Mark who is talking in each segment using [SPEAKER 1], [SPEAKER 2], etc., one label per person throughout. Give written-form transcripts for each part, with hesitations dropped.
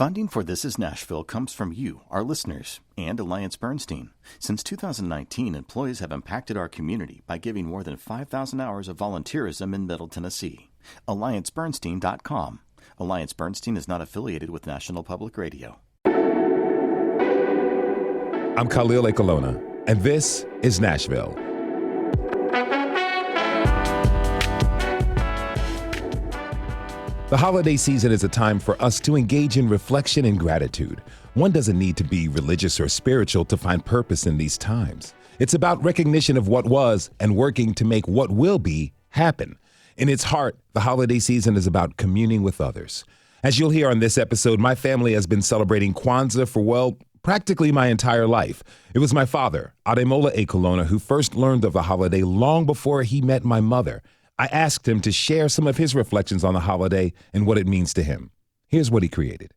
[SPEAKER 1] Funding for This Is Nashville comes from you, our listeners, and Alliance Bernstein. Since 2019, employees have impacted our community by giving more than 5,000 hours of volunteerism in Middle Tennessee. AllianceBernstein.com. Alliance Bernstein is not affiliated with National Public Radio.
[SPEAKER 2] I'm Khalil Ekulona, and this is Nashville. The holiday season is a time for us to engage in reflection and gratitude. One doesn't need to be religious or spiritual to find purpose in these times. It's about recognition of what was and working to make what will be happen. In its heart, the holiday season is about communing with others. As you'll hear on this episode, my family has been celebrating Kwanzaa for, practically my entire life. It was my father, Ademola Ekulona, who first learned of the holiday long before he met my mother. I asked him to share some of his reflections on the holiday and what it means to him. Here's what he created.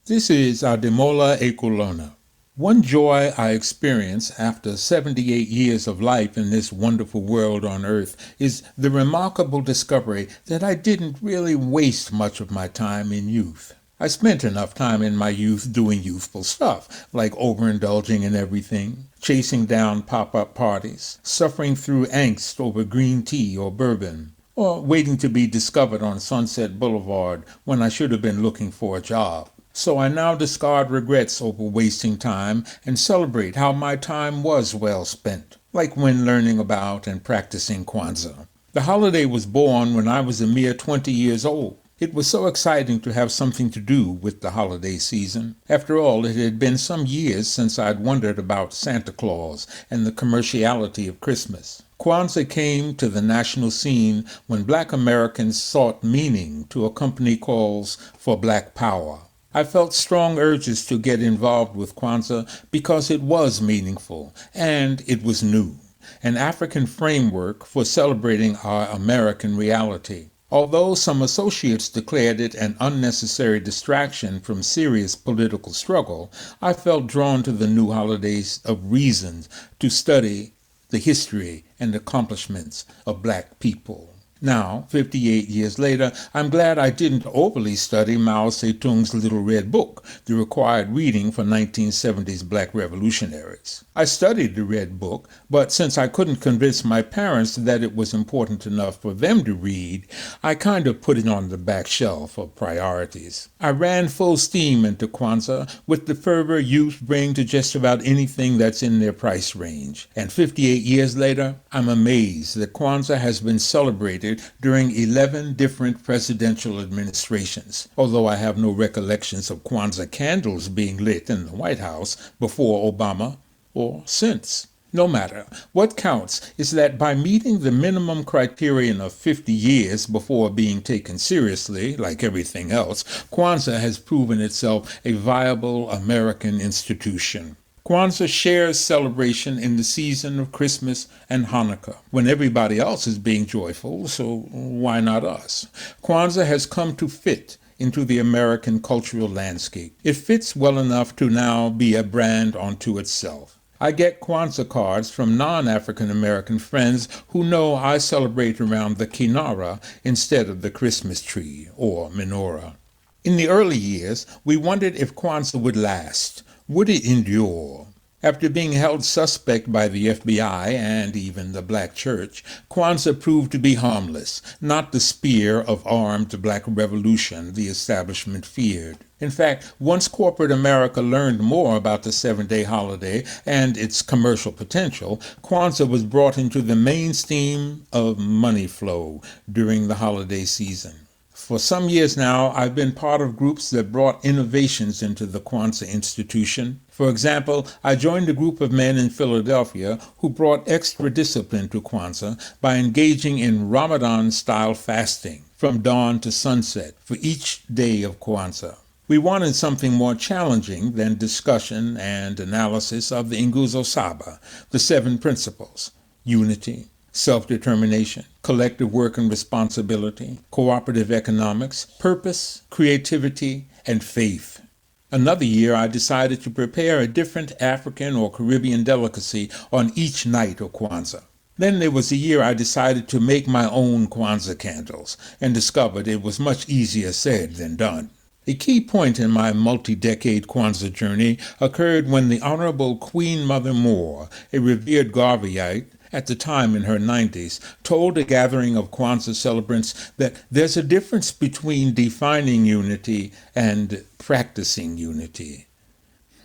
[SPEAKER 3] This is Ademola Ekulona. One joy I experience after 78 years of life in this wonderful world on earth is the remarkable discovery that I didn't really waste much of my time in youth. I spent enough time in my youth doing youthful stuff, like overindulging in everything, chasing down pop-up parties, suffering through angst over green tea or bourbon, or waiting to be discovered on Sunset Boulevard when I should have been looking for a job. So I now discard regrets over wasting time and celebrate how my time was well spent, like when learning about and practicing Kwanzaa. The holiday was born when I was a mere 20 years old. It was so exciting to have something to do with the holiday season. After all, it had been some years since I'd wondered about Santa Claus and the commerciality of Christmas. Kwanzaa came to the national scene when Black Americans sought meaning to accompany calls for Black power. I felt strong urges to get involved with Kwanzaa because it was meaningful and it was new, an African framework for celebrating our American reality. Although some associates declared it an unnecessary distraction from serious political struggle, I felt drawn to the new holidays of reasons to study the history and accomplishments of Black people. Now, 58 years later, I'm glad I didn't overly study Mao Zedong's Little Red Book, the required reading for 1970s Black revolutionaries. I studied the Red Book, but since I couldn't convince my parents that it was important enough for them to read, I kind of put it on the back shelf of priorities. I ran full steam into Kwanzaa with the fervor youth bring to just about anything that's in their price range. And 58 years later, I'm amazed that Kwanzaa has been celebrated during 11 different presidential administrations, although I have no recollections of Kwanzaa candles being lit in the White House before Obama or since. No matter. What counts is that by meeting the minimum criterion of 50 years before being taken seriously, like everything else, Kwanzaa has proven itself a viable American institution. Kwanzaa shares celebration in the season of Christmas and Hanukkah, when everybody else is being joyful, so why not us? Kwanzaa has come to fit into the American cultural landscape. It fits well enough to now be a brand unto itself. I get Kwanzaa cards from non-African American friends who know I celebrate around the Kinara instead of the Christmas tree or menorah. In the early years, we wondered if Kwanzaa would last. Would it endure? After being held suspect by the FBI and even the Black Church, Kwanzaa proved to be harmless, not the spear of armed Black revolution the establishment feared. In fact, once corporate America learned more about the 7-day holiday and its commercial potential, Kwanzaa was brought into the mainstream of money flow during the holiday season. For some years now, I've been part of groups that brought innovations into the Kwanzaa institution. For example, I joined a group of men in Philadelphia who brought extra discipline to Kwanzaa by engaging in Ramadan-style fasting from dawn to sunset for each day of Kwanzaa. We wanted something more challenging than discussion and analysis of the Nguzo Saba, the 7 principles: unity, self-determination, collective work and responsibility, cooperative economics, purpose, creativity, and faith. Another year, I decided to prepare a different African or Caribbean delicacy on each night of Kwanzaa. Then there was a year I decided to make my own Kwanzaa candles and discovered it was much easier said than done. A key point in my multi-decade Kwanzaa journey occurred when the Honorable Queen Mother Moore, a revered Garveyite, at the time in her 90s, told a gathering of Kwanzaa celebrants that there's a difference between defining unity and practicing unity.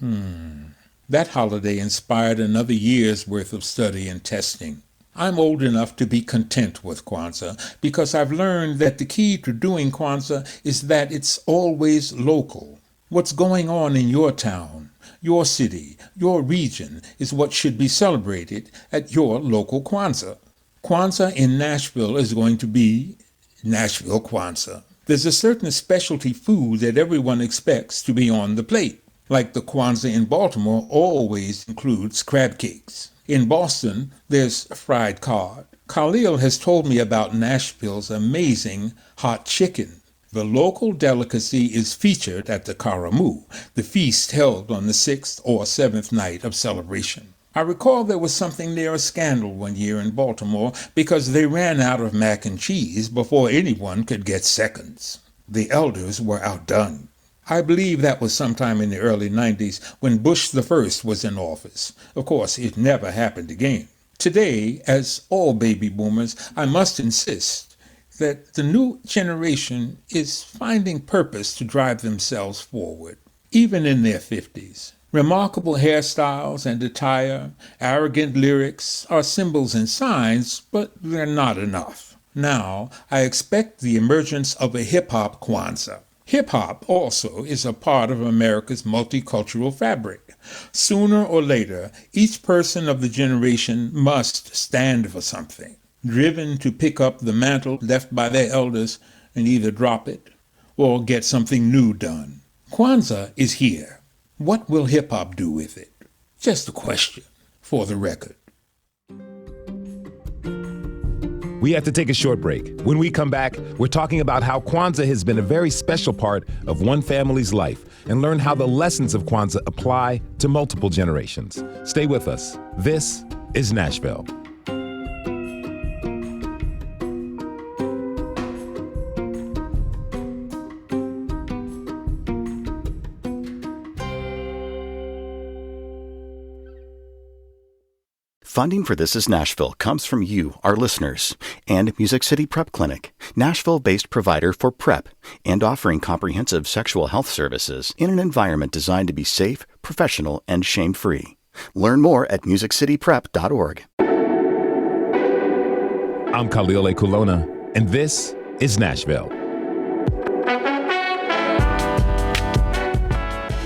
[SPEAKER 3] That holiday inspired another year's worth of study and testing. I'm old enough to be content with Kwanzaa because I've learned that the key to doing Kwanzaa is that it's always local. What's going on in your town, your city, your region is what should be celebrated at your local Kwanzaa. Kwanzaa in Nashville is going to be Nashville Kwanzaa. There's a certain specialty food that everyone expects to be on the plate. Like the Kwanzaa in Baltimore always includes crab cakes. In Boston, there's fried cod. Khalil has told me about Nashville's amazing hot chicken. The local delicacy is featured at the Karamu, the feast held on the 6th or 7th night of celebration. I recall there was something near a scandal one year in Baltimore because they ran out of mac and cheese before anyone could get seconds. The elders were outdone. I believe that was sometime in the early 90s when Bush the First was in office. Of course, it never happened again. Today, as all baby boomers, I must insist that the new generation is finding purpose to drive themselves forward, even in their 50s. Remarkable hairstyles and attire, arrogant lyrics are symbols and signs, but they're not enough. Now, I expect the emergence of a hip-hop Kwanzaa. Hip-hop also is a part of America's multicultural fabric. Sooner or later, each person of the generation must stand for something, driven to pick up the mantle left by their elders and either drop it or get something new done. Kwanzaa is here. What will hip-hop do with it? Just a question, for the record.
[SPEAKER 2] We have to take a short break. When we come back, we're talking about how Kwanzaa has been a very special part of one family's life and learn how the lessons of Kwanzaa apply to multiple generations. Stay with us. This is Nashville.
[SPEAKER 1] Funding for This is Nashville comes from you, our listeners, and Music City Prep Clinic, Nashville-based provider for PrEP and offering comprehensive sexual health services in an environment designed to be safe, professional, and shame-free. Learn more at musiccityprep.org.
[SPEAKER 2] I'm Khalil Ekulona, and this is Nashville.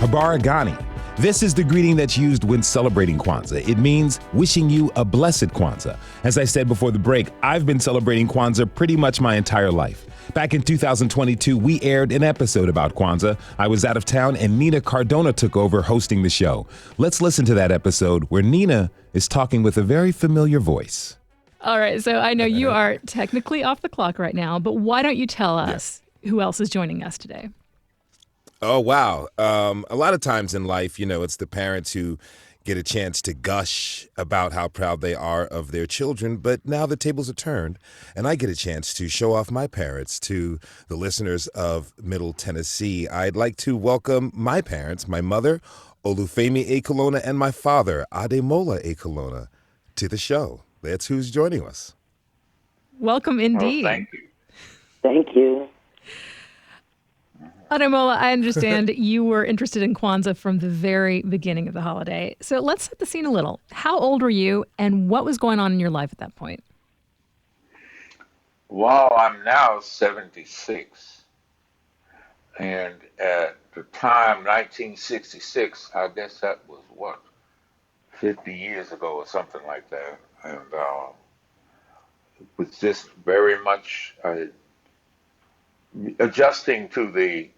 [SPEAKER 2] Habarigani. This is the greeting that's used when celebrating Kwanzaa. It means wishing you a blessed Kwanzaa. As I said before the break, I've been celebrating Kwanzaa pretty much my entire life. Back in 2022, we aired an episode about Kwanzaa. I was out of town and Nina Cardona took over hosting the show. Let's listen to that episode where Nina is talking with a very familiar voice.
[SPEAKER 4] All right, so I know you are technically off the clock right now, but why don't you tell us who else is joining us today?
[SPEAKER 5] Oh, wow. A lot of times in life, it's the parents who get a chance to gush about how proud they are of their children. But now the tables are turned, and I get a chance to show off my parents to the listeners of Middle Tennessee. I'd like to welcome my parents, my mother, Olufemi Ekulona, and my father, Ademola Ekulona, to the show. That's who's joining us.
[SPEAKER 4] Welcome indeed.
[SPEAKER 6] Oh, thank you.
[SPEAKER 7] Thank you.
[SPEAKER 4] Ademola, I understand you were interested in Kwanzaa from the very beginning of the holiday. So let's set the scene a little. How old were you and what was going on in your life at that point?
[SPEAKER 6] Well, I'm now 76. And at the time, 1966, I guess that was 50 years ago or something like that. And it was just very much adjusting to the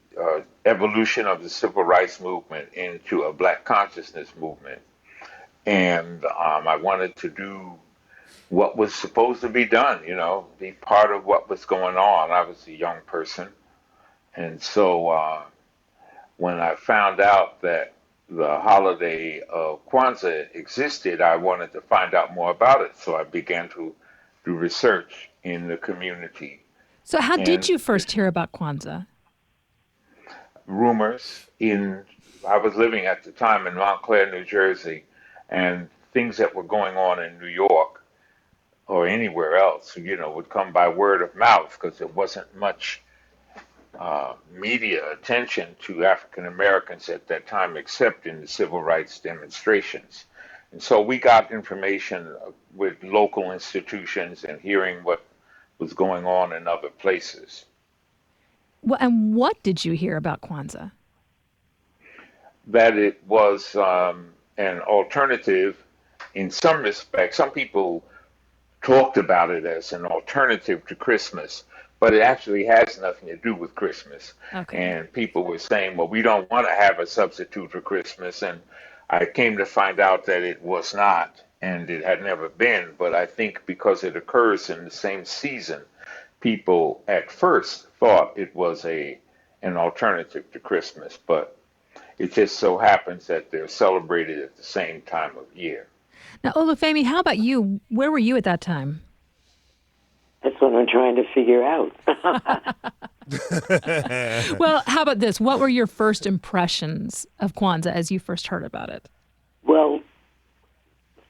[SPEAKER 6] evolution of the civil rights movement into a Black consciousness movement. And I wanted to do what was supposed to be done, be part of what was going on. I was a young person. And so when I found out that the holiday of Kwanzaa existed, I wanted to find out more about it. So I began to do research in the community.
[SPEAKER 4] So how did you first hear about Kwanzaa?
[SPEAKER 6] rumors in, I was living at the time in Montclair, New Jersey, and things that were going on in New York or anywhere else, would come by word of mouth because there wasn't much media attention to African Americans at that time, except in the civil rights demonstrations. And so we got information with local institutions and hearing what was going on in other places.
[SPEAKER 4] Well, and what did you hear about Kwanzaa?
[SPEAKER 6] That it was an alternative in some respects. Some people talked about it as an alternative to Christmas, but it actually has nothing to do with Christmas.
[SPEAKER 4] Okay.
[SPEAKER 6] And people were saying, well, we don't want to have a substitute for Christmas. And I came to find out that it was not, and it had never been. But I think because it occurs in the same season, people at first thought it was an alternative to Christmas. But it just so happens that they're celebrated at the same time of year.
[SPEAKER 4] Now, Olufemi, how about you? Where were you at that time?
[SPEAKER 7] That's what I'm trying to figure out.
[SPEAKER 4] Well, how about this? What were your first impressions of Kwanzaa as you first heard about it?
[SPEAKER 7] Well,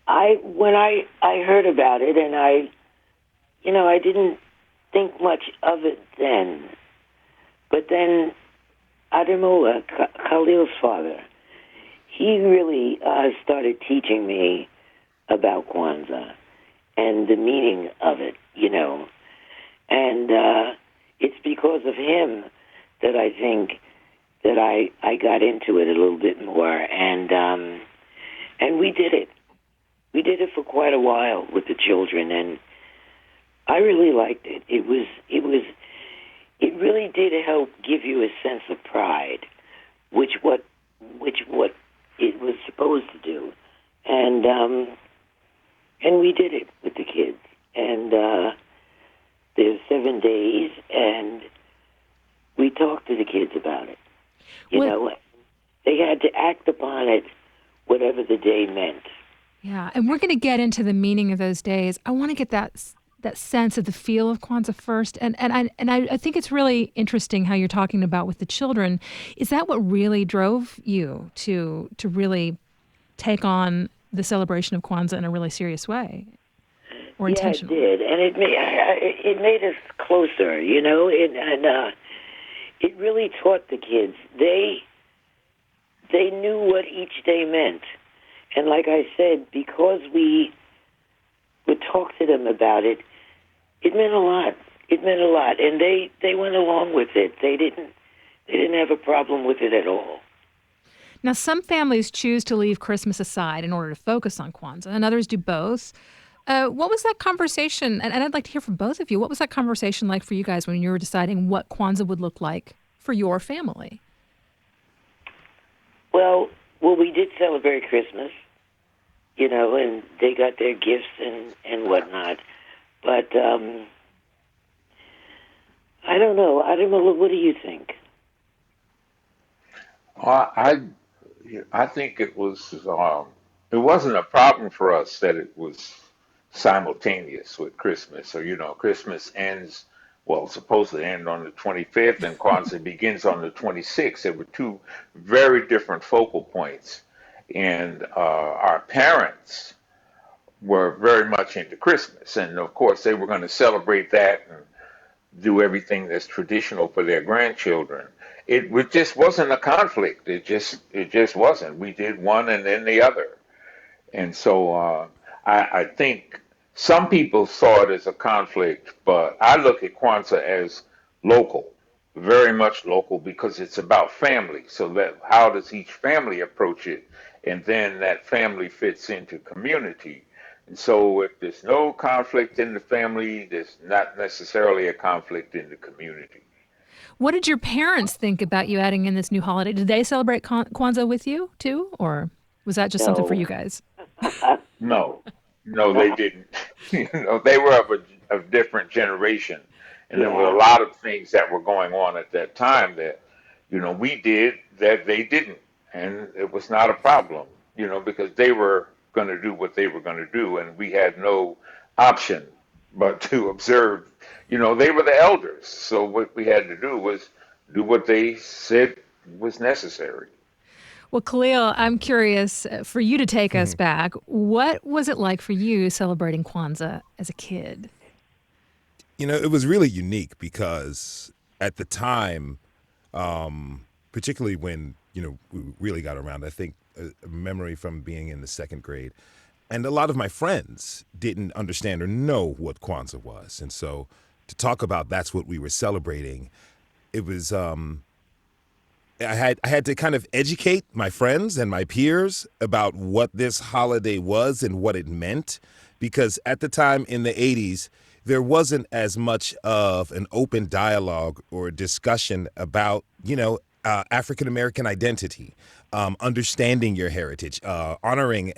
[SPEAKER 7] when I heard about it, and I didn't think much of it then. But then Ademola, Khalil's father, he really started teaching me about Kwanzaa and the meaning of it, And it's because of him that I think that I got into it a little bit more. And we did it. We did it for quite a while with the children, and I really liked it. It really did help give you a sense of pride, which what it was supposed to do. And we did it with the kids. And there's 7 days, and we talked to the kids about it. They had to act upon it, whatever the day meant.
[SPEAKER 4] Yeah, and we're going to get into the meaning of those days. I want to get that sense of the feel of Kwanzaa first, and I think it's really interesting how you're talking about with the children. Is that what really drove you to really take on the celebration of Kwanzaa in a really serious way, or intentional?
[SPEAKER 7] Yeah, it did, and it made us closer. And it really taught the kids. They knew what each day meant. And like I said, because we would talk to them about it, it meant a lot. It meant a lot, and they went along with it. They didn't have a problem with it at all.
[SPEAKER 4] Now, some families choose to leave Christmas aside in order to focus on Kwanzaa, and others do both. What was that conversation? And I'd like to hear from both of you. What was that conversation like for you guys when you were deciding what Kwanzaa would look like for your family?
[SPEAKER 7] Well, we did celebrate Christmas, and they got their gifts and whatnot. But I don't know. What do you think?
[SPEAKER 6] I think it wasn't a problem for us that it was simultaneous with Christmas. So, Christmas ends, well, it's supposed to end on the 25th, and Kwanzaa begins on the 26th. There were two very different focal points. And our parents were very much into Christmas. And, of course, they were going to celebrate that and do everything that's traditional for their grandchildren. It just wasn't a conflict. It just wasn't. We did one and then the other. And so I think some people saw it as a conflict, but I look at Kwanzaa as local, very much local, because it's about family. So that how does each family approach it? And then that family fits into community. And so if there's no conflict in the family, there's not necessarily a conflict in the community.
[SPEAKER 4] What did your parents think about you adding in this new holiday? Did they celebrate Kwanzaa with you too? Or was that just something for you guys?
[SPEAKER 6] No, they didn't. They were of a different generation. And there were a lot of things that were going on at that time that, we did that they didn't. And it was not a problem, because they were going to do what they were going to do. And we had no option but to observe. They were the elders. So what we had to do was do what they said was necessary.
[SPEAKER 4] Well, Khalil, I'm curious for you to take us back. What was it like for you celebrating Kwanzaa as a kid?
[SPEAKER 5] It was really unique because at the time, particularly when, we really got around, I think a memory from being in the second grade, and a lot of my friends didn't understand or know what Kwanzaa was. And so to talk about that's what we were celebrating, it was, I had to kind of educate my friends and my peers about what this holiday was and what it meant, because at the time in the 80s, there wasn't as much of an open dialogue or discussion about, African American identity, understanding your heritage, honoring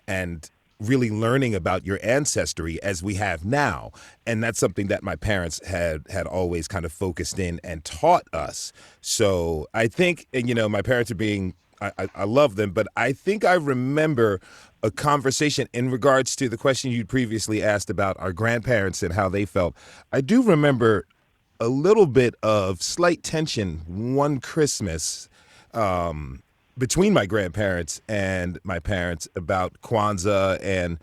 [SPEAKER 5] and really learning about your ancestry as we have now. And that's something that my parents had always kind of focused in and taught us. So I think, and my parents are being, I love them, but I think I remember a conversation in regards to the question you previously asked about our grandparents and how they felt. I do remember a little bit of slight tension one Christmas between my grandparents and my parents about Kwanzaa and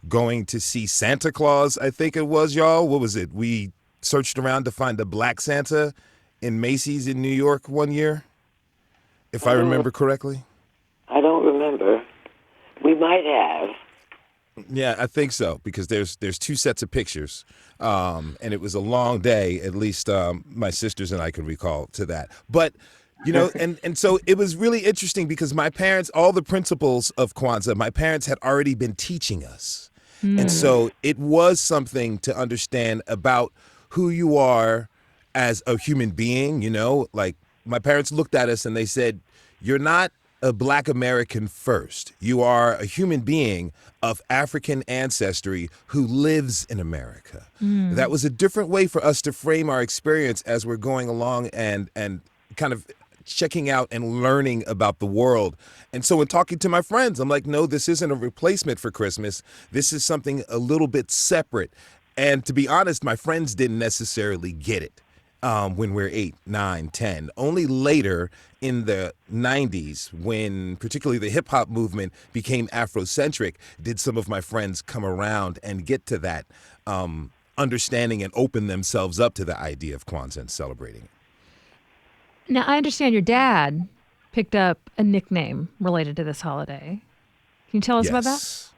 [SPEAKER 5] going to see Santa Claus, I think it was, y'all. What was it? We searched around to find a black Santa in Macy's in New York one year, if I remember correctly.
[SPEAKER 7] I don't remember. We might have.
[SPEAKER 5] Yeah, I think so, because there's two sets of pictures, and it was a long day, at least my sisters and I can recall to that. But, and so it was really interesting because my parents, all the principles of Kwanzaa, my parents had already been teaching us. And so it was something to understand about who you are as a human being, like my parents looked at us and they said, you're not a Black American first. You are a human being of African ancestry who lives in America. That was a different way for us to frame our experience as we're going along and kind of checking out and learning about the world. And so in talking to my friends, I'm like, no, this isn't a replacement for Christmas. This is something a little bit separate. And to be honest, my friends didn't necessarily get it. When we're 8, 9, 10. Only later in the 90s, when particularly the hip hop movement became Afrocentric, did some of my friends come around and get to that understanding and open themselves up to the idea of Kwanzaa and celebrating it.
[SPEAKER 4] Now, I understand your dad picked up a nickname related to this holiday. Can you tell us about that?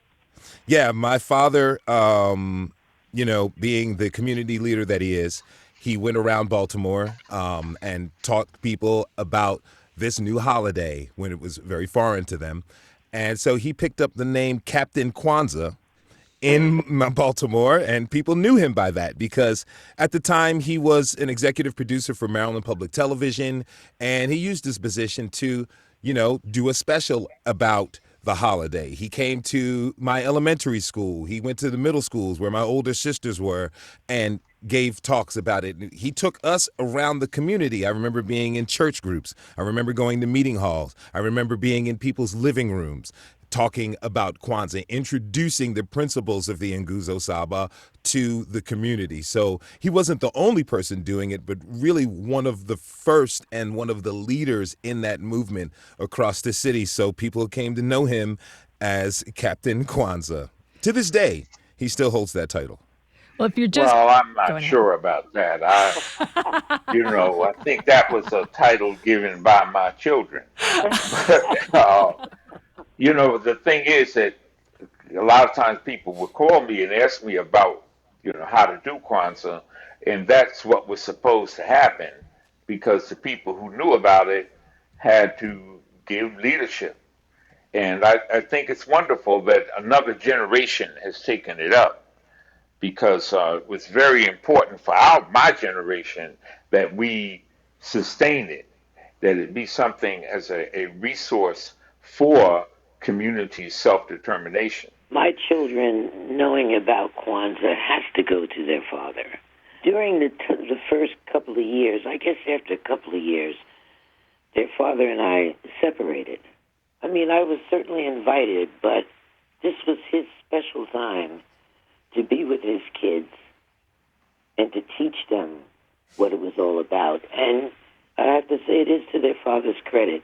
[SPEAKER 5] Yeah, my father, being the community leader that he is, he went around Baltimore and taught people about this new holiday when it was very foreign to them. And so he picked up the name Captain Kwanzaa in Baltimore, and people knew him by that because at the time he was an executive producer for Maryland Public Television, and he used his position to, do a special about the holiday. He came to my elementary school. He went to the middle schools where my older sisters were and gave talks about it. He took us around the community. I remember being in church groups. I remember going to meeting halls. I remember being in people's living rooms talking about Kwanzaa, introducing the principles of the Nguzo Saba to the community. So he wasn't the only person doing it, but really one of the first and one of the leaders in that movement across the city. So people came to know him as Captain Kwanzaa. To this day, he still holds that title.
[SPEAKER 4] Well, if you're just
[SPEAKER 6] Well, I'm not
[SPEAKER 4] going ahead.
[SPEAKER 6] sure about that. I think that was a title given by my children. But, the thing is that a lot of times people would call me and ask me about, how to do Kwanzaa, and that's what was supposed to happen because the people who knew about it had to give leadership. And I think it's wonderful that another generation has taken it up because it was very important for my generation that we sustain it, that it be something as a resource for community self-determination.
[SPEAKER 7] My children, knowing about Kwanzaa, has to go to their father. During the first couple of years, I guess after a couple of years, their father and I separated. I mean, I was certainly invited, but this was his special time to be with his kids and to teach them what it was all about. And I have to say it is to their father's credit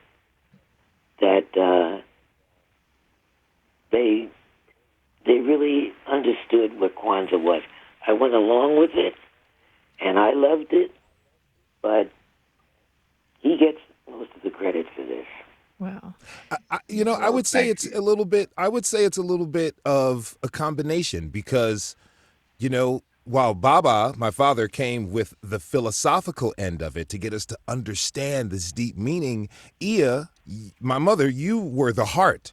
[SPEAKER 7] that they really understood what Kwanzaa was. I went along with it, and I loved it, but he gets most of the credit for this.
[SPEAKER 4] Wow.
[SPEAKER 5] I would say it's a little bit. I would say it's a little bit of a combination because, while Baba, my father, came with the philosophical end of it to get us to understand this deep meaning, Ia, my mother, you were the heart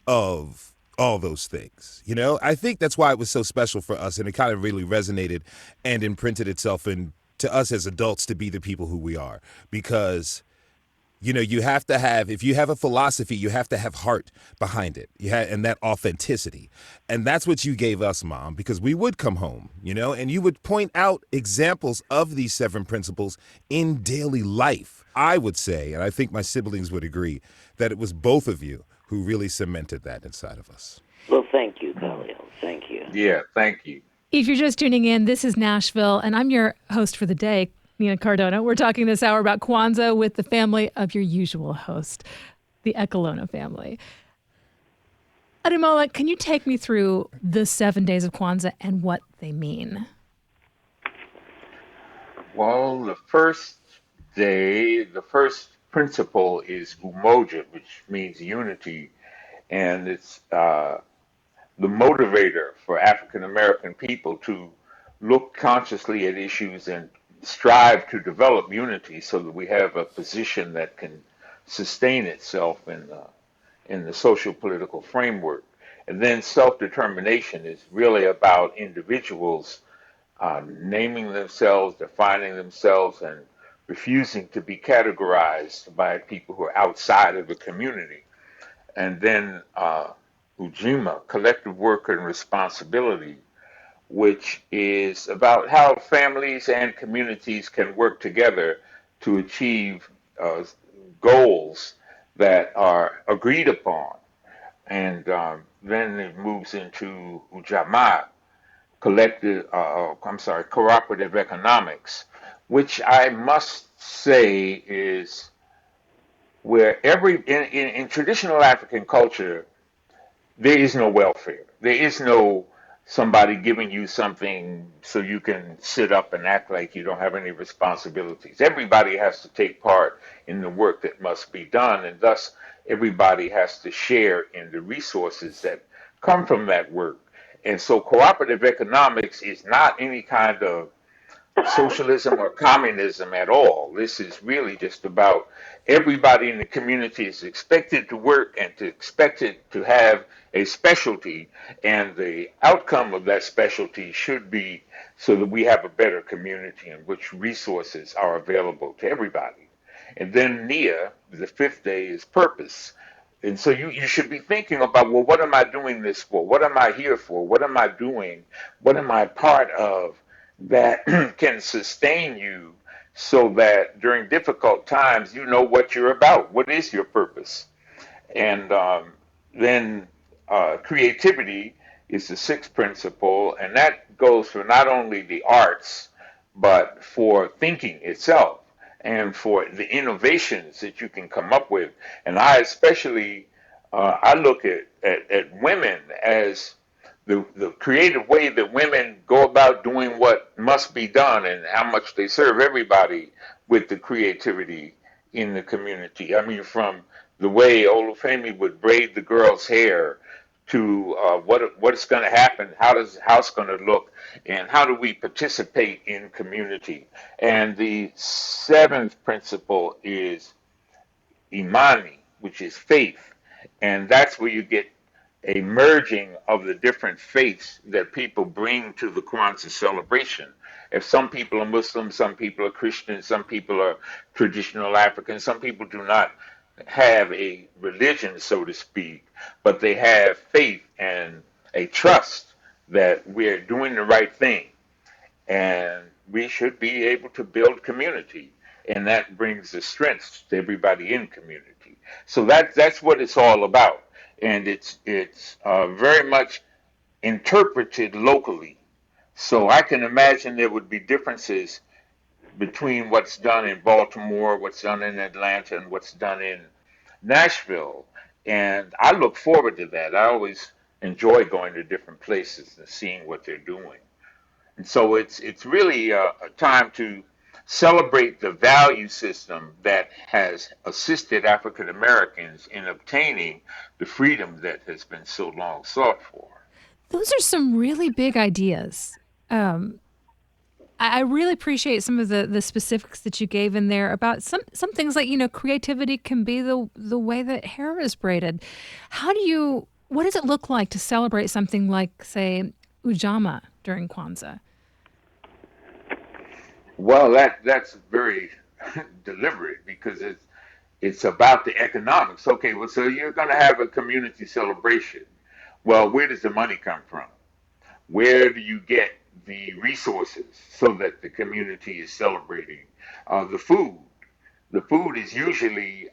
[SPEAKER 5] of all those things. I think that's why it was so special for us, and it kind of really resonated and imprinted itself into us as adults to be the people who we are, because you have to have, if you have a philosophy, you have to have heart behind it. And that authenticity. And that's what you gave us, Mom, because we would come home, and you would point out examples of these 7 principles in daily life. I would say, and I think my siblings would agree, that it was both of you who really cemented that inside of us.
[SPEAKER 7] Well, thank you, Khalil. Thank you.
[SPEAKER 6] Yeah, thank you.
[SPEAKER 4] If you're just tuning in, this is Nashville, and I'm your host for the day, Nina Cardona. We're talking this hour about Kwanzaa with the family of your usual host, the Ekulona family. Ademola, can you take me through the 7 days of Kwanzaa and what they mean?
[SPEAKER 6] Well, the first day, the first principle is umoja, which means unity, and it's the motivator for African American people to look consciously at issues and strive to develop unity so that we have a position that can sustain itself in the social political framework. And then self-determination is really about individuals naming themselves, defining themselves, and refusing to be categorized by people who are outside of the community. And then Ujima, collective work and responsibility, which is about how families and communities can work together to achieve goals that are agreed upon. And then it moves into Ujamaa, cooperative economics, which I must say is where in traditional African culture, there is no welfare. There is no somebody giving you something so you can sit up and act like you don't have any responsibilities. Everybody has to take part in the work that must be done, and thus everybody has to share in the resources that come from that work. And so cooperative economics is not any kind of socialism or communism at all. This is really just about everybody in the community is expected to work and to expected to have a specialty, and the outcome of that specialty should be so that we have a better community in which resources are available to everybody. And then Nia, the 5th day, is purpose. And so you should be thinking about, well, what am I doing this for? What am I here for? What am I doing? What am I part of that can sustain you so that during difficult times you know what you're about? What is your purpose? And then creativity is the 6th principle, and that goes for not only the arts, but for thinking itself and for the innovations that you can come up with. And I especially, I look at women as the creative way that women go about doing what must be done and how much they serve everybody with the creativity in the community. I mean, from the way Olufemi would braid the girl's hair to what's going to happen, how does the house going to look, and how do we participate in community. And the 7th principle is imani, which is faith, and that's where you get a merging of the different faiths that people bring to the Kwanzaa celebration. If some people are Muslim, some people are Christian, some people are traditional African, some people do not have a religion, so to speak, but they have faith and a trust that we're doing the right thing. And we should be able to build community. And that brings the strength to everybody in community. So that's what it's all about. And it's very much interpreted locally. So I can imagine there would be differences between what's done in Baltimore, what's done in Atlanta, and what's done in Nashville. And I look forward to that. I always enjoy going to different places and seeing what they're doing. And so it's really a time to celebrate the value system that has assisted African Americans in obtaining the freedom that has been so long sought for.
[SPEAKER 4] Those are some really big ideas. I really appreciate some of the specifics that you gave in there about some things like, creativity can be the way that hair is braided. What does it look like to celebrate something like, say, Ujamaa during Kwanzaa?
[SPEAKER 6] Well, that's very deliberate because it's about the economics. Okay, well, so you're going to have a community celebration. Well, where does the money come from? Where do you get the resources so that the community is celebrating? The food. The food is usually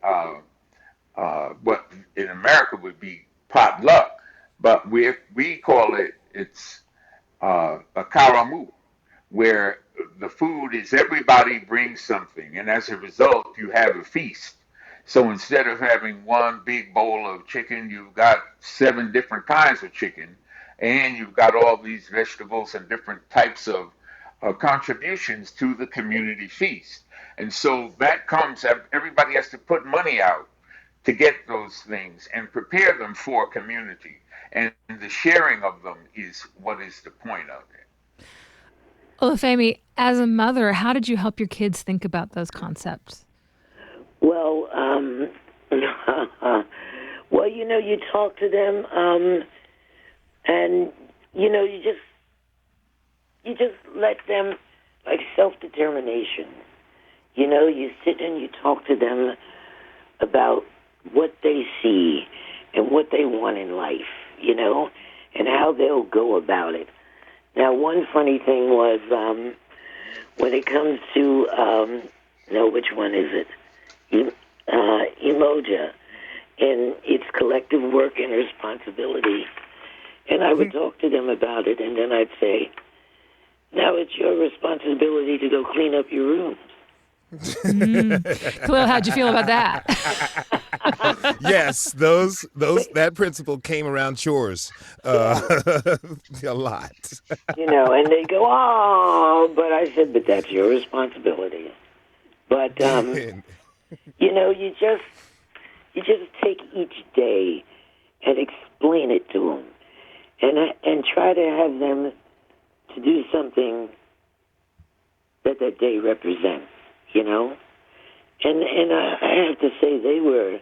[SPEAKER 6] what in America would be potluck, but we call it's a karamu, where the food is everybody brings something, and as a result, you have a feast. So instead of having one big bowl of chicken, you've got 7 different kinds of chicken, and you've got all these vegetables and different types of contributions to the community feast. And so that comes, everybody has to put money out to get those things and prepare them for community. And the sharing of them is what is the point of it.
[SPEAKER 4] Olufemi, as a mother, how did you help your kids think about those concepts?
[SPEAKER 7] Well, well, you talk to them, and you just let them, like, self-determination. You sit and you talk to them about what they see and what they want in life, and how they'll go about it. Now, one funny thing was when it comes to, which one is it? Emoja, and its collective work and responsibility. And I would talk to them about it, and then I'd say, now it's your responsibility to go clean up your rooms.
[SPEAKER 4] Khalil, how'd you feel about that?
[SPEAKER 5] Yes, that principle came around chores a lot.
[SPEAKER 7] And they go, oh, but I said, but that's your responsibility. But you just take each day and explain it to them, and try to have them to do something that day represents. And I have to say they were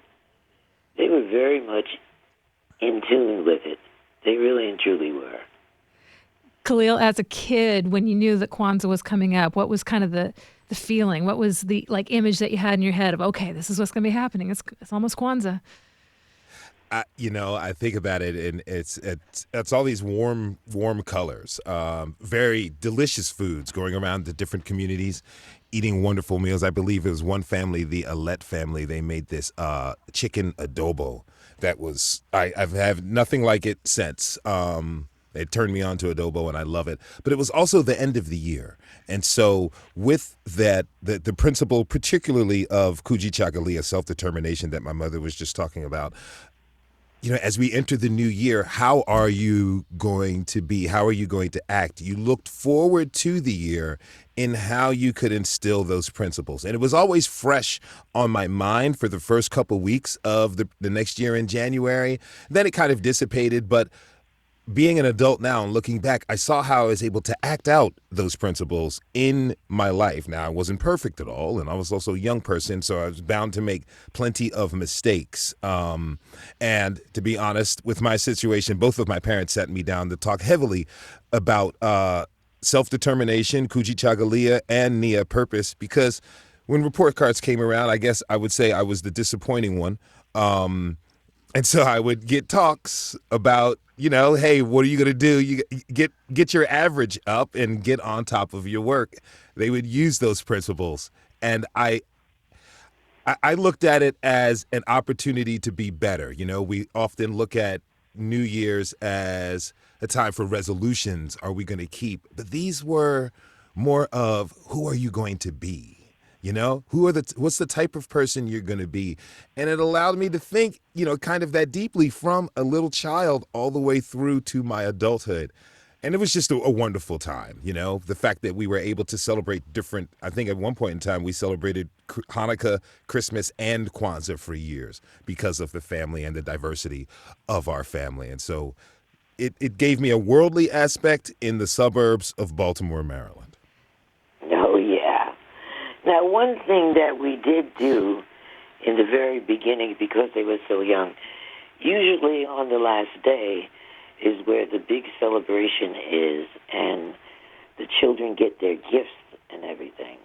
[SPEAKER 7] very much in tune with it. They really and truly were.
[SPEAKER 4] Khalil, as a kid, when you knew that Kwanzaa was coming up, what was kind of the feeling? What was the image that you had in your head of, okay, this is what's going to be happening? It's almost Kwanzaa.
[SPEAKER 5] I think about it, and it's all these warm colors, very delicious foods going around to different communities, eating wonderful meals. I believe it was one family, the Alette family, they made this chicken adobo that was, I've had nothing like it since. It turned me on to adobo, and I love it. But it was also the end of the year. And so with that, the principle particularly of Kujichagulia, self-determination that my mother was just talking about, as we enter the new year, how are you going to be? How are you going to act? You looked forward to the year in how you could instill those principles. And it was always fresh on my mind for the first couple weeks of the next year in January. Then it kind of dissipated, but being an adult now and looking back, I saw how I was able to act out those principles in my life. Now, I wasn't perfect at all, and I was also a young person, so I was bound to make plenty of mistakes. And to be honest, with my situation, both of my parents sat me down to talk heavily about self-determination, Kujichagulia, and Nia purpose, because when report cards came around, I guess I would say I was the disappointing one. And so I would get talks about, hey, what are you going to do? You get your average up and get on top of your work. They would use those principles. And I looked at it as an opportunity to be better. We often look at New Year's as a time for resolutions. Are we going to keep? But these were more of who are you going to be? You know, what's the type of person you're going to be? And it allowed me to think, kind of that deeply from a little child all the way through to my adulthood. And it was just a wonderful time, the fact that we were able to celebrate different, I think at one point in time, we celebrated Hanukkah, Christmas, and Kwanzaa for years because of the family and the diversity of our family. And so it gave me a worldly aspect in the suburbs of Baltimore, Maryland.
[SPEAKER 7] Oh, yeah. Now, one thing that we did do in the very beginning, because they were so young, usually on the last day is where the big celebration is, and the children get their gifts and everything.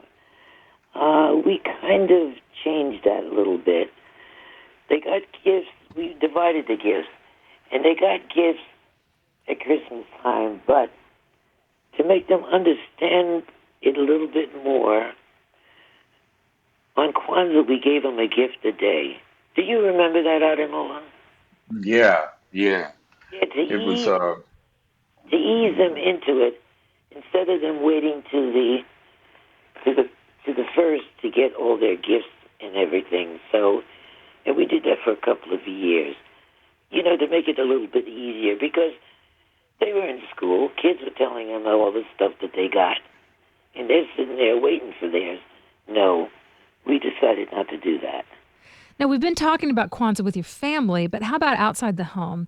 [SPEAKER 7] We kind of changed that a little bit. They got gifts. We divided the gifts, and they got gifts at Christmas time, but to make them understand it a little bit more, on Kwanzaa, we gave them a gift a day. Do you remember that, Ademola?
[SPEAKER 6] Yeah.
[SPEAKER 7] Yeah,
[SPEAKER 6] It was,
[SPEAKER 7] to ease them into it, instead of them waiting to the first to get all their gifts and everything. So, and we did that for a couple of years, to make it a little bit easier, because they were in school. Kids were telling them all the stuff that they got, and they're sitting there waiting for theirs. No, we decided not to do that.
[SPEAKER 4] Now, we've been talking about Kwanzaa with your family, but how about outside the home?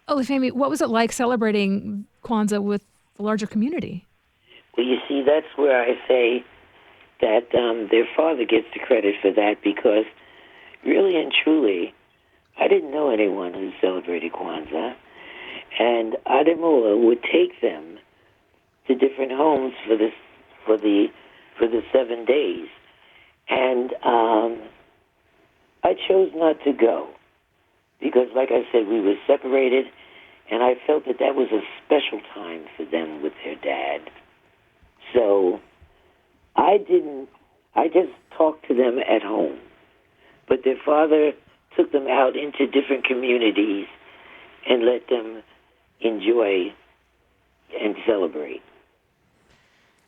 [SPEAKER 4] Olufemi, what was it like celebrating Kwanzaa with the larger community?
[SPEAKER 7] Well, you see, that's where I say that their father gets the credit for that, because really and truly, I didn't know anyone who celebrated Kwanzaa, and Ademola would take them to different homes for the 7 days, and I chose not to go because, like I said, we were separated, and I felt that was a special time for them with their dad. So I just talked to them at home, but their father took them out into different communities and let them enjoy and celebrate.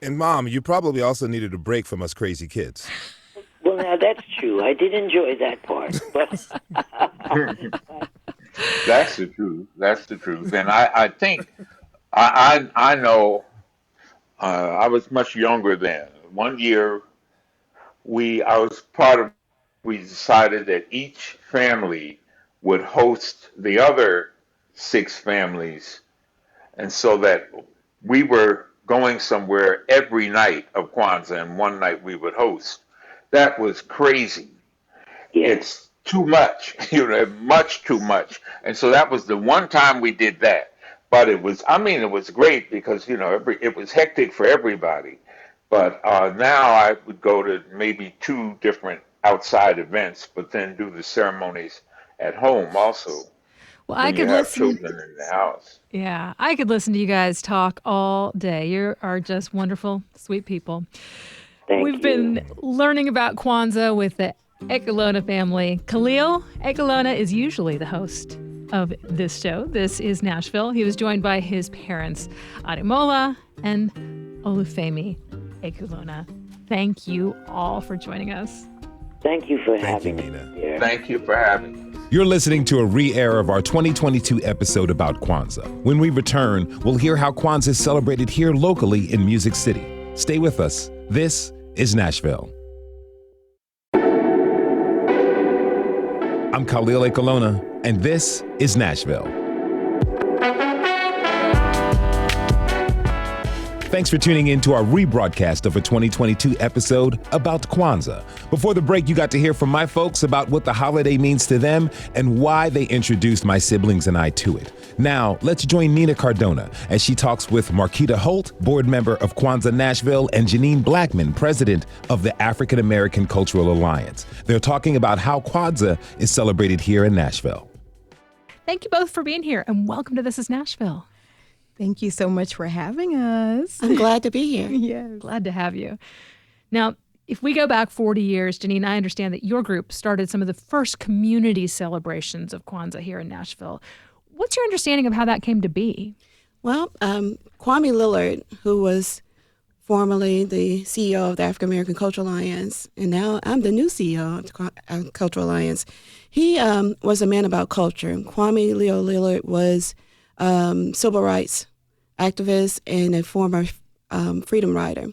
[SPEAKER 5] And Mom, you probably also needed a break from us crazy kids.
[SPEAKER 7] Well, now that's true. I did enjoy that part, but
[SPEAKER 6] That's the truth. That's the truth. And I think, I know, I was much younger then. One year, we decided that each family would host the other 6 families, and so that we were going somewhere every night of Kwanzaa, and one night we would host. That was crazy.
[SPEAKER 7] yes.
[SPEAKER 6] It's too much, much too much. And so that was the one time we did that. But it was great because, it was hectic for everybody. But now I would go to maybe 2 different outside events, but then do the ceremonies at home also
[SPEAKER 4] Well, I
[SPEAKER 6] when you
[SPEAKER 4] could
[SPEAKER 6] have
[SPEAKER 4] listen.
[SPEAKER 6] children in the house.
[SPEAKER 4] Yeah, I could listen to you guys talk all day. You are just wonderful, sweet people.
[SPEAKER 7] Thank
[SPEAKER 4] We've
[SPEAKER 7] you.
[SPEAKER 4] been learning about Kwanzaa with the Ekulona family. Khalil Ekulona is usually the host of this show. This is Nashville. He was joined by his parents, Ademola and Olufemi Ekulona. Thank you all for joining us.
[SPEAKER 7] Thank you for
[SPEAKER 5] Thank you,
[SPEAKER 7] having me
[SPEAKER 5] Nina.
[SPEAKER 7] here.
[SPEAKER 6] Thank you for having me.
[SPEAKER 2] You're listening to a re-air of our 2022 episode about Kwanzaa. When we return, we'll hear how Kwanzaa is celebrated here locally in Music City. Stay with us. This is Nashville. I'm Khalil Ekulona, and this is Nashville. Thanks for tuning in to our rebroadcast of a 2022 episode about Kwanzaa. Before the break, you got to hear from my folks about what the holiday means to them and why they introduced my siblings and I to it. Now, let's join Nina Cardona as she talks with MarQuita Holt, board member of Kwanzaa Nashville, and Jeneene Blackman, president of the African American Cultural Alliance. They're talking about how Kwanzaa is celebrated here in Nashville.
[SPEAKER 4] Thank you both for being here, and welcome to This is Nashville.
[SPEAKER 8] Thank you so much for having us.
[SPEAKER 9] I'm glad to be here.
[SPEAKER 8] Yes.
[SPEAKER 4] Glad to have you. Now, if we go back 40 years, Jeneene, I understand that your group started some of the first community celebrations of Kwanzaa here in Nashville. What's your understanding of how that came to be?
[SPEAKER 9] Well, Kwame Lillard, who was formerly the CEO of the African American Cultural Alliance, and now I'm the new CEO of the Cultural Alliance. He was a man about culture. Kwame Leo Lillard was civil rights activist and a former freedom rider.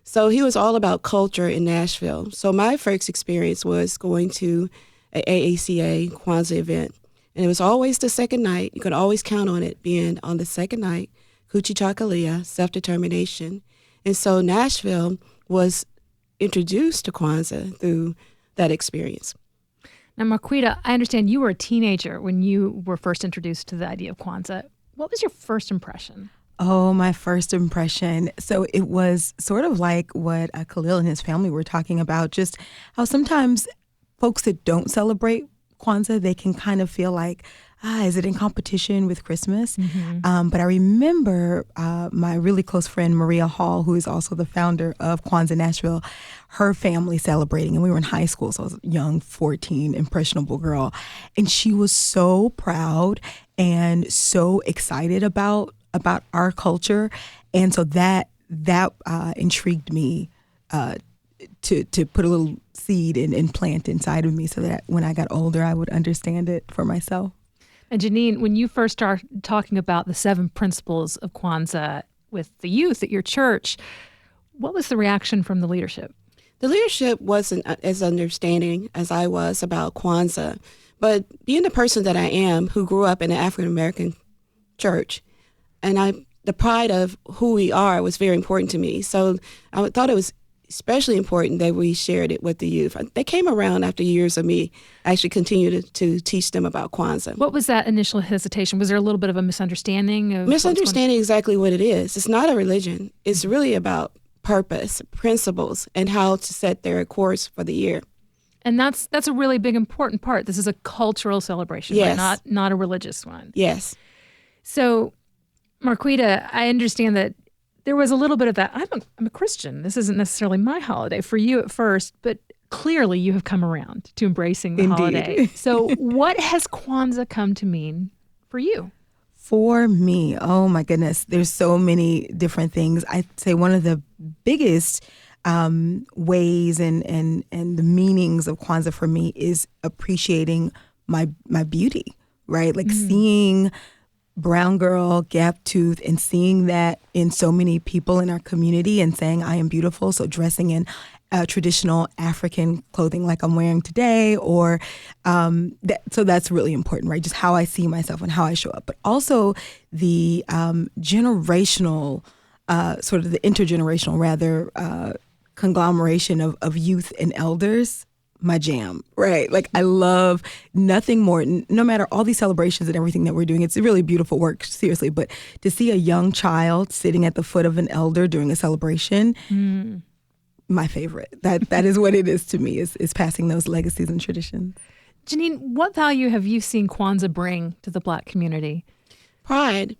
[SPEAKER 9] So he was all about culture in Nashville. So my first experience was going to an AACA Kwanzaa event. And it was always the second night. You could always count on it being on the second night, Kuchichakalia, self-determination. And so Nashville was introduced to Kwanzaa through that experience.
[SPEAKER 4] Now, MarQuita, I understand you were a teenager when you were first introduced to the idea of Kwanzaa. What was your first impression?
[SPEAKER 8] Oh, my first impression. So it was sort of like what Khalil and his family were talking about, just how sometimes folks that don't celebrate Kwanzaa, they can kind of feel like, is it in competition with Christmas? Mm-hmm. But I remember my really close friend, Maria Hall, who is also the founder of Kwanzaa Nashville, her family celebrating. And we were in high school, so I was a young, 14, impressionable girl. And she was so proud and so excited about our culture. And so that intrigued me to put a little seed and plant inside of me so that when I got older, I would understand it for myself.
[SPEAKER 4] And Jeneene, when you first started talking about the 7 principles of Kwanzaa with the youth at your church, what was the reaction from the leadership?
[SPEAKER 9] The leadership wasn't as understanding as I was about Kwanzaa. But being the person that I am, who grew up in an African-American church, and the pride of who we are was very important to me. So I thought it was especially important that we shared it with the youth. They came around after years of me actually continue to teach them about Kwanzaa.
[SPEAKER 4] What was that initial hesitation? Was there a little bit of a misunderstanding?
[SPEAKER 9] Misunderstanding exactly what it is. It's not a religion. It's really about purpose, principles, and how to set their course for the year.
[SPEAKER 4] And that's a really big, important part. This is a cultural celebration,
[SPEAKER 9] yes,
[SPEAKER 4] right? Not a religious one.
[SPEAKER 9] Yes.
[SPEAKER 4] So, MarQuita, I understand that there was a little bit of that. I'm a Christian. This isn't necessarily my holiday for you at first, but clearly you have come around to embracing the holiday. So what has Kwanzaa come to mean for you?
[SPEAKER 8] For me, oh my goodness, there's so many different things. I'd say one of the biggest ways and the meanings of Kwanzaa for me is appreciating my beauty, right? Like seeing brown girl, gap tooth, and seeing that in so many people in our community and saying I am beautiful. So dressing in traditional African clothing like I'm wearing today, or so that's really important, right? Just how I see myself and how I show up. But also the generational, sort of the intergenerational rather, conglomeration of youth and elders. My jam, right? Like I love nothing more, no matter all these celebrations and everything that we're doing, it's really beautiful work, seriously, but to see a young child sitting at the foot of an elder during a celebration, my favorite. That is what it is to me, is passing those legacies and traditions.
[SPEAKER 4] Jeneene, what value have you seen Kwanzaa bring to the Black community?
[SPEAKER 9] Pride.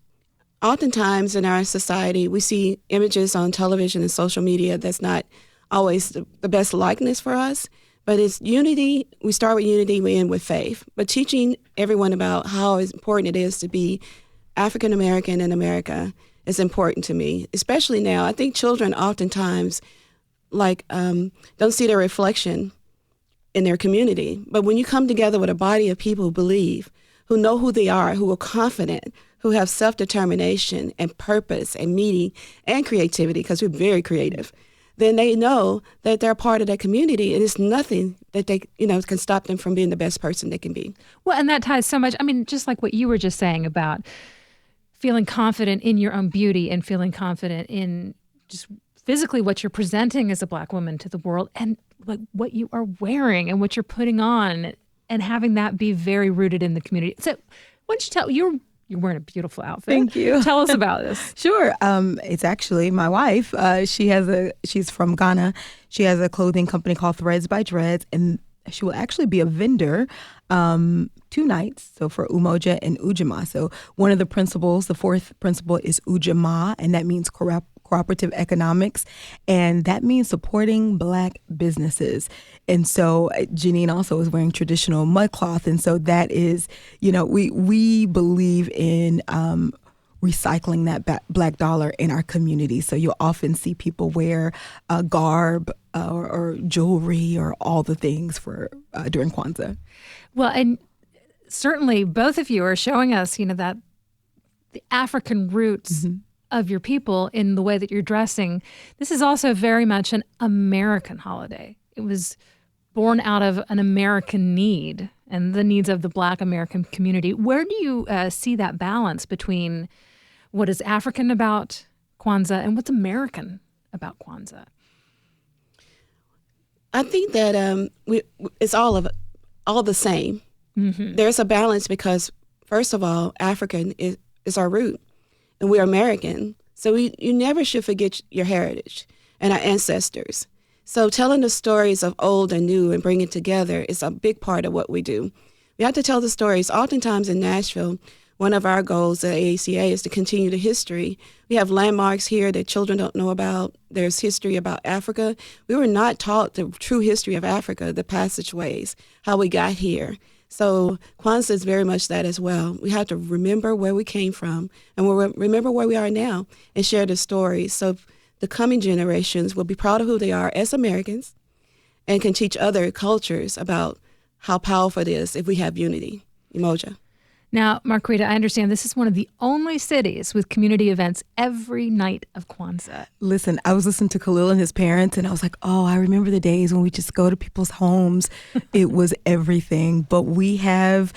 [SPEAKER 9] Oftentimes in our society, we see images on television and social media that's not always the best likeness for us. But it's unity. We start with unity, we end with faith. But teaching everyone about how important it is to be African American in America is important to me, especially now. I think children oftentimes don't see their reflection in their community. But when you come together with a body of people who believe, who know who they are, who are confident, who have self-determination and purpose and meaning and creativity, because we're very creative, then they know that they're part of that community, and it's nothing that they, can stop them from being the best person they can be.
[SPEAKER 4] Well, and that ties so much. I mean, just like what you were just saying about feeling confident in your own beauty and feeling confident in just physically what you're presenting as a Black woman to the world, and like what you are wearing and what you're putting on, and having that be very rooted in the community. So why don't you tell, you're wearing a beautiful outfit.
[SPEAKER 8] Thank you.
[SPEAKER 4] Tell us about this.
[SPEAKER 8] Sure. It's actually my wife. She's from Ghana. She has a clothing company called Threads by Dreads, and she will actually be a vendor 2 nights, so for Umoja and Ujamaa. So one of the principles, the 4th principle, is Ujamaa, and that means cooperative economics, and that means supporting Black businesses. And so Jeneene also is wearing traditional mud cloth, and so that is, we believe in recycling that black dollar in our community. So you'll often see people wear garb or jewelry or all the things for during Kwanzaa.
[SPEAKER 4] Well, and certainly both of you are showing us, that the African roots of your people in the way that you're dressing. This is also very much an American holiday. It was born out of an American need and the needs of the Black American community. Where do you see that balance between what is African about Kwanzaa and what's American about Kwanzaa?
[SPEAKER 9] I think that it's all the same. There's a balance because, first of all, African is our root, and we're American. So you never should forget your heritage and our ancestors. So telling the stories of old and new and bringing it together is a big part of what we do. We have to tell the stories. Oftentimes in Nashville, one of our goals at AACA is to continue the history. We have landmarks here that children don't know about. There's history about Africa. We were not taught the true history of Africa, the passageways, how we got here. So Kwanzaa is very much that as well. We have to remember where we came from and we'll remember where we are now and share the stories. So the coming generations will be proud of who they are as Americans and can teach other cultures about how powerful it is if we have unity. Umoja.
[SPEAKER 4] Now, MarQuita, I understand this is one of the only cities with community events every night of Kwanzaa.
[SPEAKER 8] Listen, I was listening to Khalil and his parents, and I was like, oh, I remember the days when we just go to people's homes. It was everything. But we have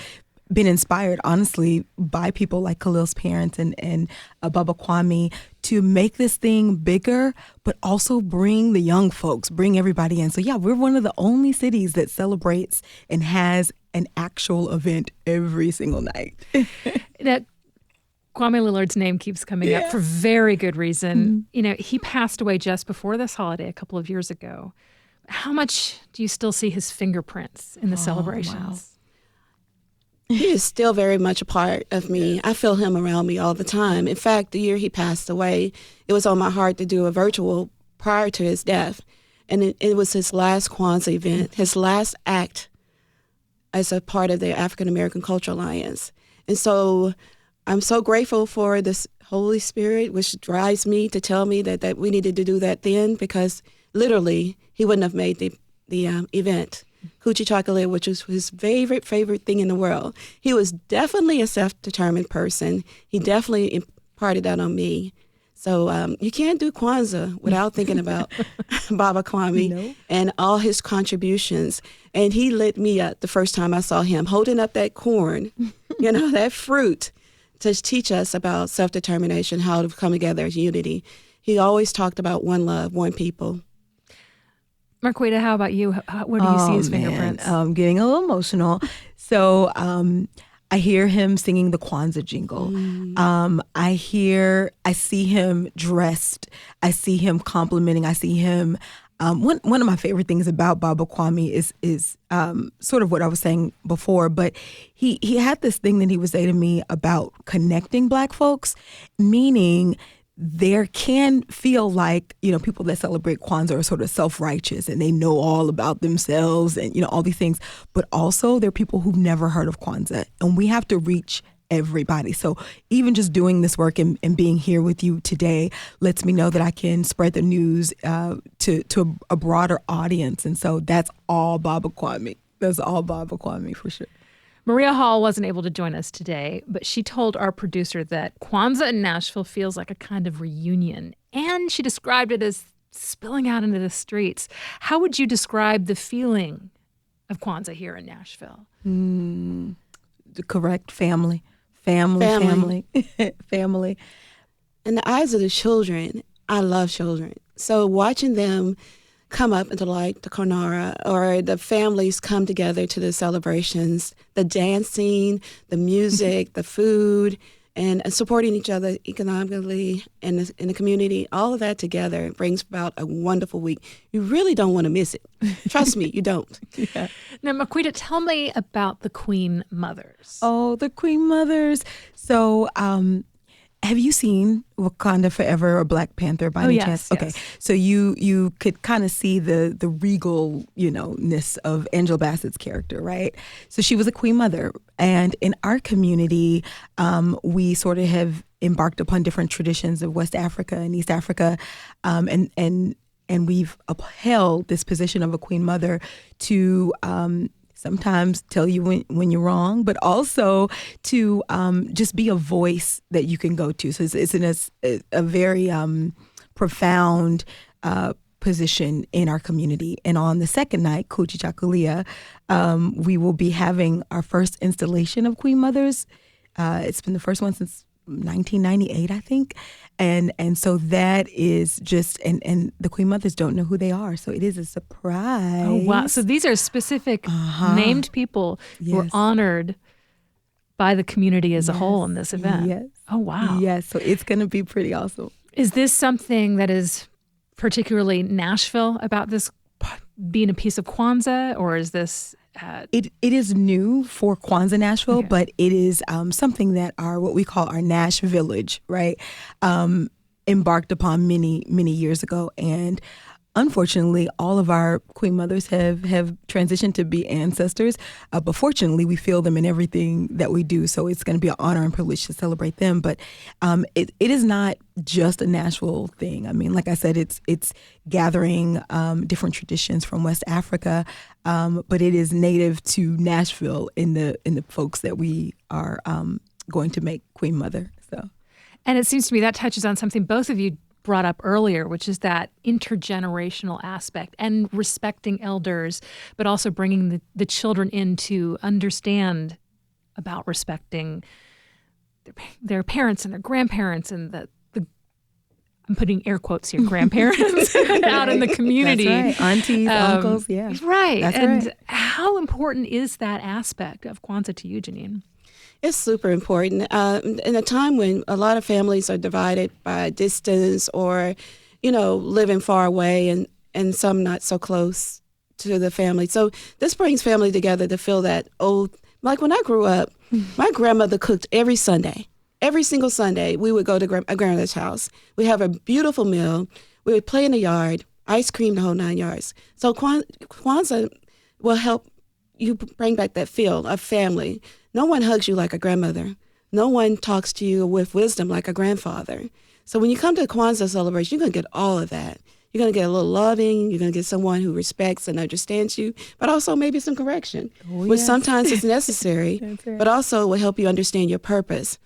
[SPEAKER 8] been inspired, honestly, by people like Khalil's parents and Baba Kwame to make this thing bigger, but also bring the young folks, bring everybody in. So yeah, we're one of the only cities that celebrates and has an actual event every single night.
[SPEAKER 4] That Kwame Lillard's name keeps coming up for very good reason. He passed away just before this holiday a couple of years ago. How much do you still see his fingerprints in the celebrations?
[SPEAKER 8] Wow.
[SPEAKER 9] He is still very much a part of me. I feel him around me all the time. In fact, the year he passed away, it was on my heart to do a virtual prior to his death. And it was his last Kwanzaa event, his last act as a part of the African American Cultural Alliance. And so I'm so grateful for this Holy Spirit, which drives me to tell me that we needed to do that then, because literally he wouldn't have made the event. Coochie chocolate, which was his favorite thing in the world. He was definitely a self-determined person. He definitely imparted that on me. So you can't do Kwanzaa without thinking about Baba Kwame and all his contributions. And he lit me up the first time I saw him holding up that corn, that fruit, to teach us about self-determination, how to come together as unity. He always talked about one love, one people.
[SPEAKER 4] MarQuita, how about you? Where do you see his fingerprints?
[SPEAKER 8] I'm getting a little emotional. So I hear him singing the Kwanzaa jingle. I see him dressed. I see him complimenting. I see him. One of my favorite things about Baba Kwame is sort of what I was saying before, but he had this thing that he would say to me about connecting Black folks, meaning there can feel like, people that celebrate Kwanzaa are sort of self-righteous and they know all about themselves and, all these things. But also there are people who've never heard of Kwanzaa, and we have to reach everybody. So even just doing this work and being here with you today lets me know that I can spread the news to a broader audience. And so that's all Baba Kwame. That's all Baba Kwame for sure.
[SPEAKER 4] Maria Hall wasn't able to join us today, but she told our producer that Kwanzaa in Nashville feels like a kind of reunion, and she described it as spilling out into the streets. How would you describe the feeling of Kwanzaa here in Nashville?
[SPEAKER 8] Correct. Family. Family.
[SPEAKER 9] In the eyes of the children, I love children. So watching them come up into like the Konara, or the families come together to the celebrations, the dancing, the music, the food, and supporting each other economically in the community, all of that together brings about a wonderful week. You really don't want to miss it. Trust me, you don't.
[SPEAKER 8] Yeah.
[SPEAKER 4] Now, MarQuita, tell me about the Queen Mothers.
[SPEAKER 8] Oh, the Queen Mothers. So, have you seen Wakanda Forever or Black Panther by any chance?
[SPEAKER 4] Yes.
[SPEAKER 8] Okay, so you could kind of see the regal, ness of Angela Bassett's character, right? So she was a Queen Mother, and in our community, we sort of have embarked upon different traditions of West Africa and East Africa, and we've upheld this position of a queen mother to sometimes tell you when you're wrong, but also to just be a voice that you can go to. So it's in a very profound position in our community. And on the second night, Kuchichakulia, we will be having our first installation of Queen Mothers. It's been the first one since 1998, I think. And so that is just, and the Queen Mothers don't know who they are. So it is a surprise.
[SPEAKER 4] Oh, wow. So these are specific named people who are honored by the community as a whole in this event.
[SPEAKER 8] Yes.
[SPEAKER 4] Oh, wow.
[SPEAKER 8] Yes. So it's going to be pretty awesome.
[SPEAKER 4] Is this something that is particularly Nashville about this being a piece of Kwanzaa, or is this...
[SPEAKER 8] It is new for Kwanzaa Nashville, but it is something that what we call our Nash Village, right, embarked upon many years ago. And unfortunately, all of our Queen Mothers have transitioned to be ancestors. But fortunately, we feel them in everything that we do. So it's going to be an honor and privilege to celebrate them. But it is not just a Nashville thing. I mean, like I said, it's gathering different traditions from West Africa, but it is native to Nashville in the folks that we are going to make Queen Mother. So,
[SPEAKER 4] and it seems to me that touches on something both of you brought up earlier, which is that intergenerational aspect and respecting elders, but also bringing the children in to understand about respecting their parents and their grandparents and the I'm putting air quotes here, grandparents out in the community.
[SPEAKER 8] That's right. Aunties, uncles, yeah.
[SPEAKER 4] Right.
[SPEAKER 8] That's
[SPEAKER 4] and
[SPEAKER 8] right.
[SPEAKER 4] how important is that aspect of Kwanzaa to you, Jeneene?
[SPEAKER 9] It's super important. In a time when a lot of families are divided by distance or, living far away and some not so close to the family. So this brings family together to feel that like when I grew up, my grandmother cooked every Sunday. Every single Sunday, we would go to a grandmother's house. We have a beautiful meal. We would play in the yard, ice cream, the whole 9 yards. So Kwanzaa will help you bring back that feel of family. No one hugs you like a grandmother. No one talks to you with wisdom like a grandfather. So when you come to the Kwanzaa celebration, you're going to get all of that. You're going to get a little loving. You're going to get someone who respects and understands you, but also maybe some correction, which sometimes is necessary, right. But also will help you understand your purpose.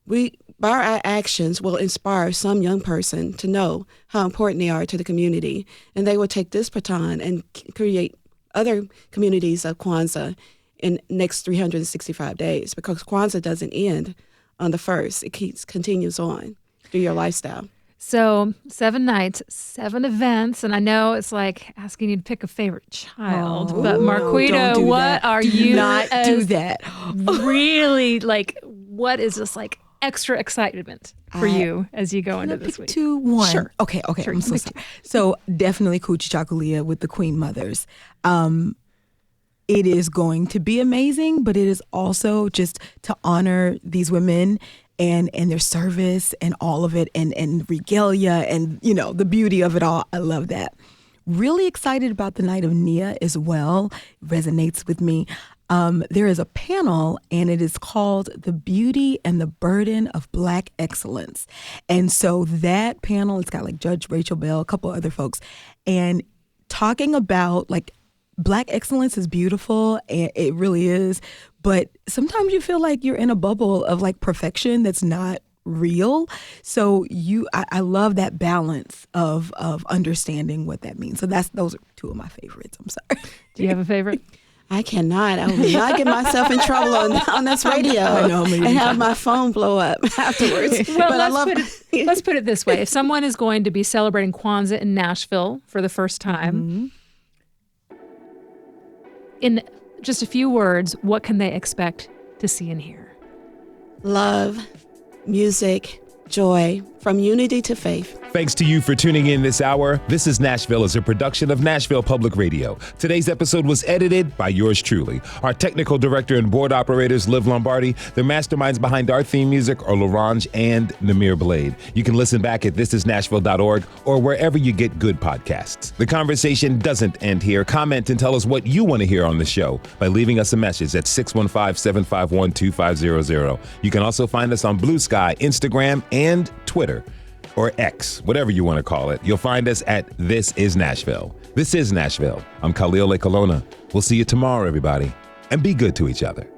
[SPEAKER 9] By our actions, will inspire some young person to know how important they are to the community, and they will take this baton and create other communities of Kwanzaa in next 365 days, because Kwanzaa doesn't end on the 1st. It continues on through your lifestyle.
[SPEAKER 4] So 7 nights, 7 events, and I know it's like asking you to pick a favorite child, but MarQuita, what are you
[SPEAKER 8] not do that?
[SPEAKER 4] Really, like, what is this like extra excitement for you as you go into this week?
[SPEAKER 8] 2, 1.
[SPEAKER 4] Sure.
[SPEAKER 8] Okay.
[SPEAKER 4] Sure,
[SPEAKER 8] I'm so sorry. So definitely Kuchichakulia with the Queen Mothers. It is going to be amazing, but it is also just to honor these women and their service and all of it and regalia and, the beauty of it all. I love that. Really excited about the night of Nia as well. It resonates with me. There is a panel, and it is called The Beauty and the Burden of Black Excellence. And so that panel, it's got like Judge Rachel Bell, a couple other folks, and talking about like Black excellence is beautiful, and it really is. But sometimes you feel like you're in a bubble of like perfection that's not real. So I love that balance of understanding what that means. So those are 2 of my favorites. I'm sorry.
[SPEAKER 4] Do you have a favorite?
[SPEAKER 9] I cannot. I will not get myself in trouble on this radio and have my phone blow up afterwards.
[SPEAKER 4] Well, but let's put it this way. If someone is going to be celebrating Kwanzaa in Nashville for the first time, in just a few words, what can they expect to see and hear?
[SPEAKER 9] Love, music, joy, from unity to faith.
[SPEAKER 2] Thanks to you for tuning in this hour. This is Nashville is a production of Nashville Public Radio. Today's episode was edited by yours truly. Our technical director and board operators, Liv Lombardi. The masterminds behind our theme music are Larange and Namir Blade. You can listen back at thisisnashville.org or wherever you get good podcasts. The conversation doesn't end here. Comment and tell us what you want to hear on the show by leaving us a message at 615-751-2500. You can also find us on Blue Sky, Instagram, and Twitter. Or X, whatever you want to call it. You'll find us at This Is Nashville. This is Nashville. I'm Khalil Ekulona. We'll see you tomorrow, everybody. And be good to each other.